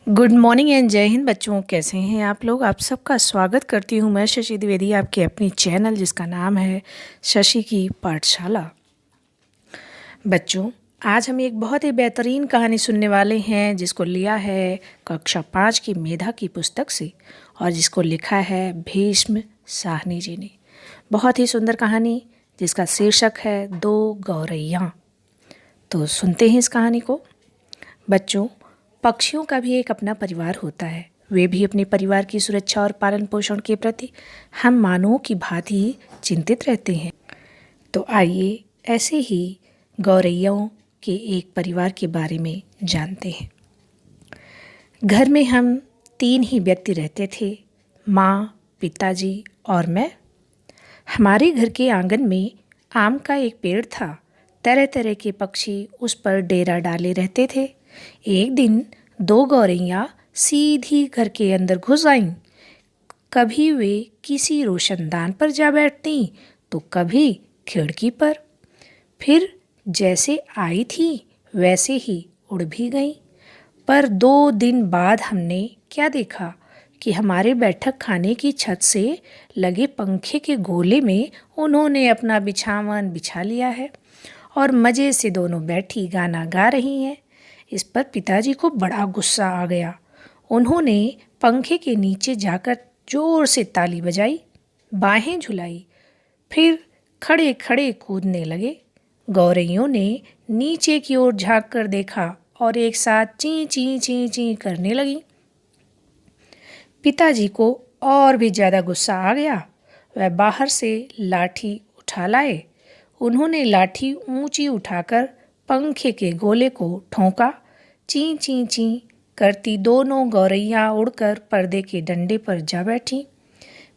Good morning and जय हिंद बच्चों। कैसे हैं आप लोग? आप सबका स्वागत करती हूं मैं शशि द्विवेदी आपके अपनी चैनल जिसका नाम है शशि की पाठशाला। बच्चों, आज हम एक बहुत ही बेहतरीन कहानी सुनने वाले हैं जिसको लिया है कक्षा 5 की मेधा की पुस्तक से और जिसको लिखा है भीष्म साहनी जी ने। बहुत ही सुंदर कहानी जिसका शीर्षक है दो गौरैया। तो सुनते हैं इस कहानी को। बच्चों, पक्षियों का भी एक अपना परिवार होता है। वे भी अपने परिवार की सुरक्षा और पालन पोषण के प्रति हम मानवों की भांति चिंतित रहते हैं। तो आइए ऐसे ही गौरैयों के एक परिवार के बारे में जानते हैं। घर में हम 3 ही व्यक्ति रहते थे, माँ, पिताजी और मैं। हमारे घर के आंगन में आम का एक पेड़ था। तरह तरह के पक्षी उस पर डेरा डाले रहते थे। एक दिन 2 गौरैया सीधी घर के अंदर घुस आईं। कभी वे किसी रोशनदान पर जा बैठती तो कभी खिड़की पर। फिर जैसे आई थी वैसे ही उड़ भी गईं। पर 2 दिन बाद हमने क्या देखा कि हमारे बैठक खाने की छत से लगे पंखे के गोले में उन्होंने अपना बिछावन बिछा लिया है और मज़े से दोनों बैठी गाना गा रही हैं। इस पर पिताजी को बड़ा गुस्सा आ गया। उन्होंने पंखे के नीचे जाकर जोर से ताली बजाई, बाहें झुलाई, फिर खड़े खड़े कूदने लगे। गौरैयों ने नीचे की ओर झांक कर देखा और एक साथ ची ची ची ची करने लगी। पिताजी को और भी ज़्यादा गुस्सा आ गया। वह बाहर से लाठी उठा लाए। उन्होंने लाठी ऊंची उठाकर पंखे के गोले को ठोंका। ची ची ची करती दोनों गौरैया उड़कर पर्दे के डंडे पर जा बैठी।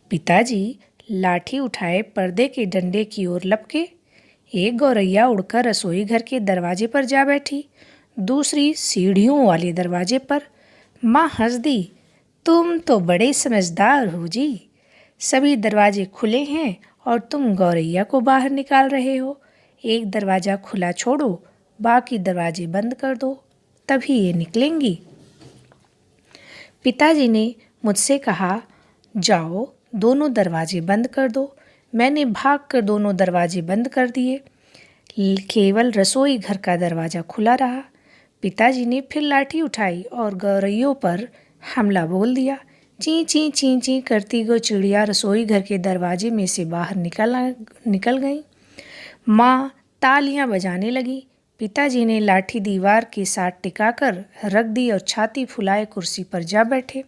पिताजी लाठी उठाए पर्दे के डंडे की ओर लपके। एक गौरैया उड़कर रसोई घर के दरवाजे पर जा बैठी, दूसरी सीढ़ियों वाले दरवाजे पर। माँ हंस दी, तुम तो बड़े समझदार हो जी। सभी दरवाजे खुले हैं और तुम गौरैया को बाहर निकाल रहे हो। एक दरवाज़ा खुला छोड़ो, बाकी दरवाजे बंद कर दो, तभी ये निकलेंगी। पिताजी ने मुझसे कहा, जाओ दोनों दरवाजे बंद कर दो। मैंने भागकर दोनों दरवाजे बंद कर दिए। केवल रसोई घर का दरवाज़ा खुला रहा। पिताजी ने फिर लाठी उठाई और गौरैयों पर हमला बोल दिया। ची ची ची ची करती वो चिड़िया रसोई घर के दरवाजे में से बाहर निकल गई। माँ तालियां बजाने लगी। पिताजी ने लाठी दीवार के साथ टिकाकर रख दी और छाती फुलाए कुर्सी पर जा बैठे।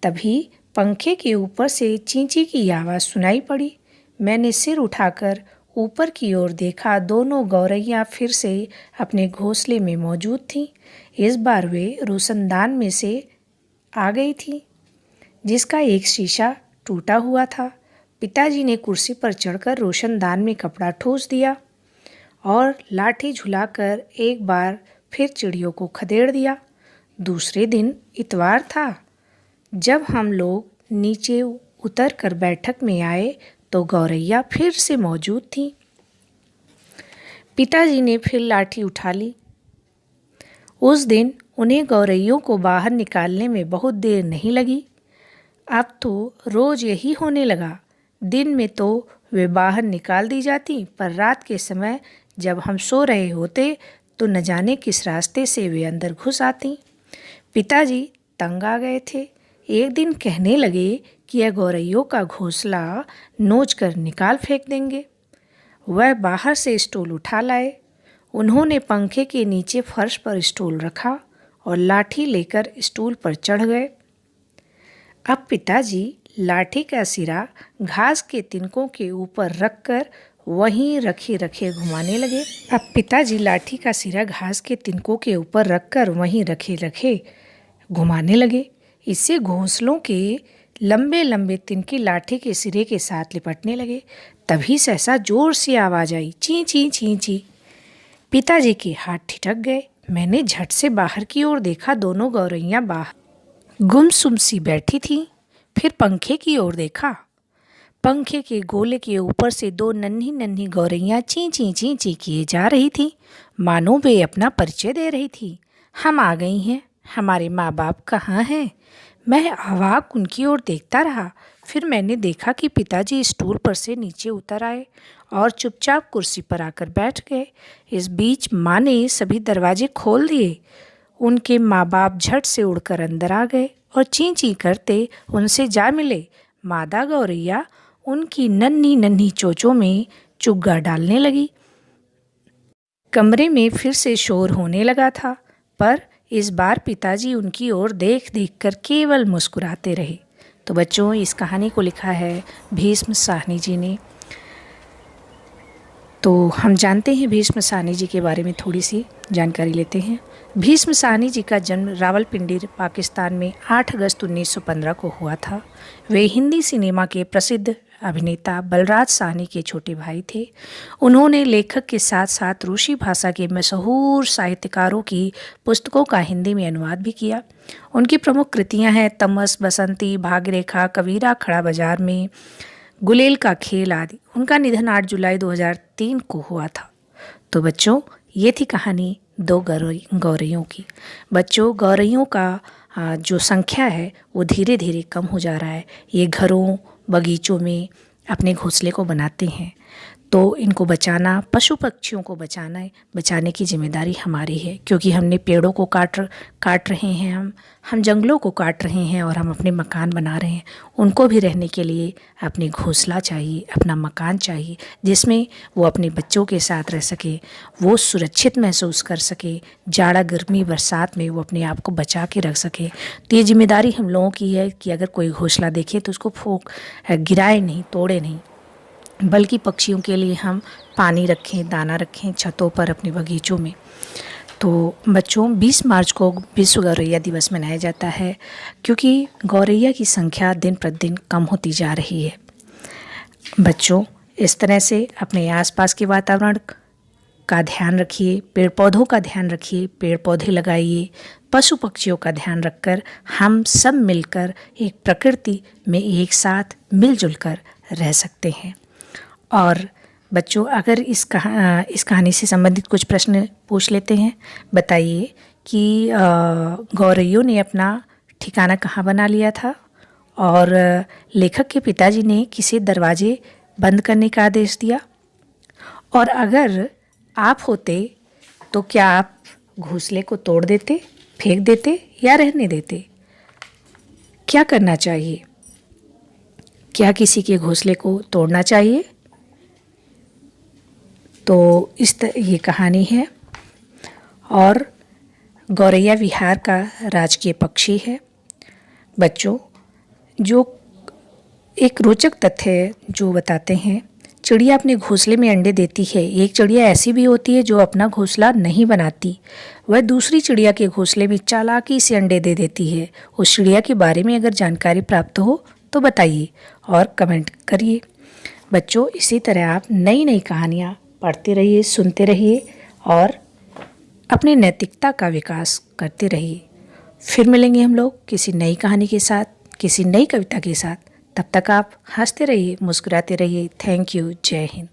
तभी पंखे के ऊपर से चींची की आवाज़ सुनाई पड़ी। मैंने सिर उठाकर ऊपर की ओर देखा। दोनों गौरैया फिर से अपने घोंसले में मौजूद थीं। इस बार वे रोशनदान में से आ गई थी जिसका एक शीशा टूटा हुआ था। पिताजी ने कुर्सी पर चढ़कर रोशनदान में कपड़ा ठूंस दिया और लाठी झुलाकर एक बार फिर चिड़ियों को खदेड़ दिया। दूसरे दिन इतवार था। जब हम लोग नीचे उतर कर बैठक में आए तो गौरैया फिर से मौजूद थीं। पिताजी ने फिर लाठी उठा ली। उस दिन उन्हें गौरैयों को बाहर निकालने में बहुत देर नहीं लगी। अब तो रोज़ यही होने लगा। दिन में तो वे बाहर निकाल दी जाती, पर रात के समय जब हम सो रहे होते तो न जाने किस रास्ते से वे अंदर घुस आती। पिताजी तंग आ गए थे। एक दिन कहने लगे कि यह गौरैयों का घोंसला नोच कर निकाल फेंक देंगे। वह बाहर से स्टूल उठा लाए। उन्होंने पंखे के नीचे फर्श पर स्टूल रखा और लाठी लेकर स्टूल पर चढ़ गए। अब पिताजी लाठी का सिरा घास के तिनकों के ऊपर रखकर वहीं रखे रखे घुमाने लगे। अब पिताजी लाठी का सिरा घास के तिनकों के ऊपर रखकर वहीं रखे रखे घुमाने लगे। इससे घोंसलों के लंबे लंबे तिनके लाठी के सिरे के साथ लिपटने लगे। तभी सहसा जोर से आवाज़ आई, ची ची ची ची। पिताजी के हाथ ठिठक गए। मैंने झट से बाहर की ओर देखा। दोनों गौरैया बाहर गुमसुम सी बैठी थीं। फिर पंखे की ओर देखा। पंखे के गोले के ऊपर से 2 नन्ही नन्ही गौरैया ची ची ची ची किए जा रही थी, मानो वे अपना परिचय दे रही थी। हम आ गई हैं, हमारे माँ बाप कहाँ हैं? मैं अवाक उनकी ओर देखता रहा। फिर मैंने देखा कि पिताजी स्टूल पर से नीचे उतर आए और चुपचाप कुर्सी पर आकर बैठ गए। इस बीच माँ ने सभी दरवाजे खोल दिए। उनके माँ बाप झट से उड़कर अंदर आ गए और ची ची करते उनसे जा मिले। मादा गौरैया उनकी नन्ही नन्ही चोंचों में चुग्गा डालने लगी। कमरे में फिर से शोर होने लगा था, पर इस बार पिताजी उनकी ओर देख देख कर केवल मुस्कुराते रहे। तो बच्चों, इस कहानी को लिखा है भीष्म साहनी जी ने। तो हम जानते हैं भीष्म साहनी जी के बारे में थोड़ी सी जानकारी लेते हैं। भीष्म साहनी जी का जन्म रावलपिंडी पाकिस्तान में 8 अगस्त 1915 को हुआ था। वे हिंदी सिनेमा के प्रसिद्ध अभिनेता बलराज साहनी के छोटे भाई थे। उन्होंने लेखक के साथ साथ रूसी भाषा के मशहूर साहित्यकारों की पुस्तकों का हिंदी में अनुवाद भी किया। उनकी प्रमुख कृतियां हैं तमस, बसंती, भाग्यरेखा, कबीरा, खड़ा बाजार में, गुलेल का खेल आदि। उनका निधन 8 जुलाई 2003 को हुआ था। तो बच्चों, ये थी कहानी 2 गौरैयों की। बच्चों, गौरैयों का जो संख्या है वो धीरे धीरे कम हो जा रहा है। ये घरों बगीचों में अपने घोंसले को बनाते हैं, तो इनको बचाना, पशु पक्षियों को बचाने की जिम्मेदारी हमारी है, क्योंकि हमने पेड़ों को काट रहे हैं, हम जंगलों को काट रहे हैं और हम अपने मकान बना रहे हैं। उनको भी रहने के लिए अपने घोंसला चाहिए, अपना मकान चाहिए, जिसमें वो अपने बच्चों के साथ रह सके, वो सुरक्षित महसूस कर सके, जाड़ा गर्मी बरसात में वो अपने आप को बचा के रख सके। तो ये जिम्मेदारी हम लोगों की है कि अगर कोई घोंसला देखे तो उसको गिराए नहीं, तोड़े नहीं, बल्कि पक्षियों के लिए हम पानी रखें, दाना रखें छतों पर, अपने बगीचों में। तो बच्चों, 20 मार्च को विश्व गौरैया दिवस मनाया जाता है, क्योंकि गौरैया की संख्या दिन प्रतिदिन कम होती जा रही है। बच्चों, इस तरह से अपने आसपास के वातावरण का ध्यान रखिए, पेड़ पौधों का ध्यान रखिए, पेड़ पौधे लगाइए, पशु पक्षियों का ध्यान रखकर हम सब मिलकर एक प्रकृति में एक साथ मिलजुल कर रह सकते हैं। और बच्चों, अगर इस कहानी से संबंधित कुछ प्रश्न पूछ लेते हैं। बताइए कि गौरैयों ने अपना ठिकाना कहाँ बना लिया था, और लेखक के पिताजी ने किसे दरवाजे बंद करने का आदेश दिया, और अगर आप होते तो क्या आप घोंसले को तोड़ देते, फेंक देते या रहने देते? क्या करना चाहिए? क्या किसी के घोंसले को तोड़ना चाहिए? तो ये कहानी है। और गौरैया बिहार का राजकीय पक्षी है। बच्चों, जो एक रोचक तथ्य है जो बताते हैं, चिड़िया अपने घोंसले में अंडे देती है। एक चिड़िया ऐसी भी होती है जो अपना घोंसला नहीं बनाती, वह दूसरी चिड़िया के घोंसले में चालाकी से अंडे दे देती है। उस चिड़िया के बारे में अगर जानकारी प्राप्त हो तो बताइए और कमेंट करिए। बच्चों, इसी तरह आप नई नई कहानियाँ पढ़ते रहिए, सुनते रहिए और अपनी नैतिकता का विकास करते रहिए। फिर मिलेंगे हम लोग किसी नई कहानी के साथ, किसी नई कविता के साथ। तब तक आप हंसते रहिए, मुस्कुराते रहिए। Thank you. जय हिंद।